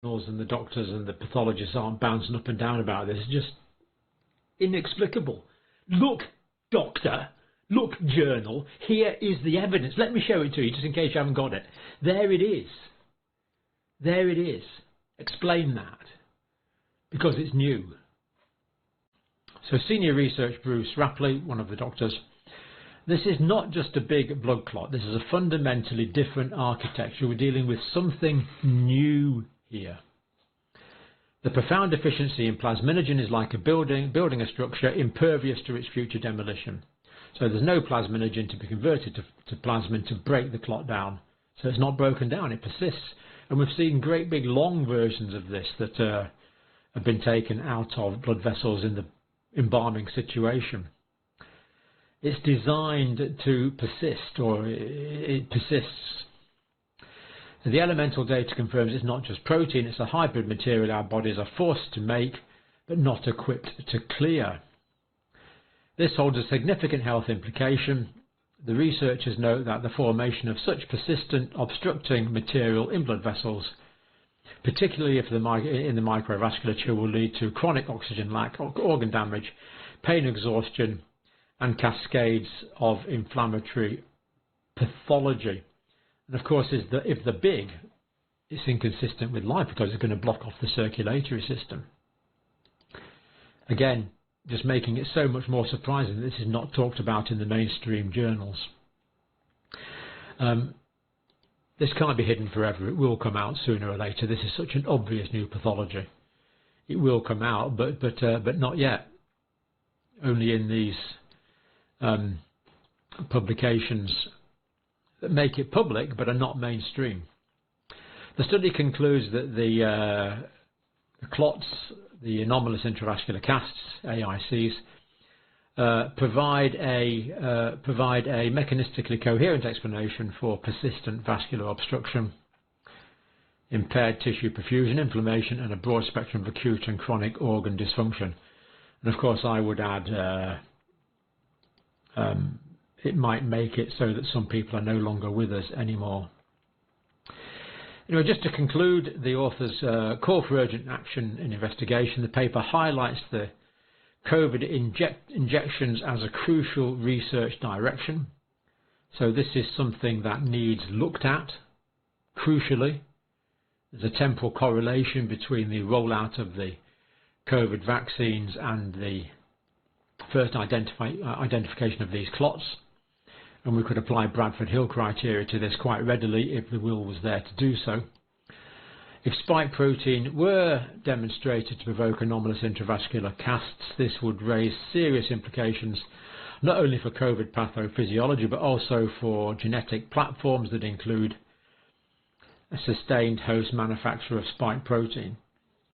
and the doctors and the pathologists aren't bouncing up and down about this. It's just inexplicable. Look, doctor, look, journal, here is the evidence. Let me show it to you just in case you haven't got it. There it is. There it is. Explain that. Because it's new. So senior research Bruce Rapley, one of the doctors, this is not just a big blood clot. This is a fundamentally different architecture. We're dealing with something new here. The profound deficiency in plasminogen is like a building a structure impervious to its future demolition. So there's no plasminogen to be converted to plasmin to break the clot down. So it's not broken down, it persists. And we've seen great big long versions of this that have been taken out of blood vessels in the embalming situation. It's designed to persist, or it persists. The elemental data confirms it's not just protein, it's a hybrid material our bodies are forced to make but not equipped to clear. This holds a significant health implication. The researchers note that the formation of such persistent obstructing material in blood vessels, particularly if in the microvasculature, will lead to chronic oxygen lack, organ damage, pain exhaustion, and cascades of inflammatory pathology. And of course, if the big, it's inconsistent with life because it's going to block off the circulatory system. Again, just making it so much more surprising that this is not talked about in the mainstream journals. This can't be hidden forever. It will come out sooner or later. This is such an obvious new pathology. It will come out, but not yet. Only in these publications that make it public but are not mainstream. The study concludes that the clots, the anomalous intravascular casts, AICs, provide a mechanistically coherent explanation for persistent vascular obstruction, impaired tissue perfusion, inflammation, and a broad spectrum of acute and chronic organ dysfunction. And of course, I would add it might make it so that some people are no longer with us anymore. Anyway, just to conclude, the authors call for urgent action and investigation. The paper highlights the COVID injections as a crucial research direction. So this is something that needs looked at, crucially. There's a temporal correlation between the rollout of the COVID vaccines and the first identification of these clots. And we could apply Bradford Hill criteria to this quite readily if the will was there to do so. If spike protein were demonstrated to provoke anomalous intravascular casts, this would raise serious implications not only for COVID pathophysiology but also for genetic platforms that include a sustained host manufacture of spike protein.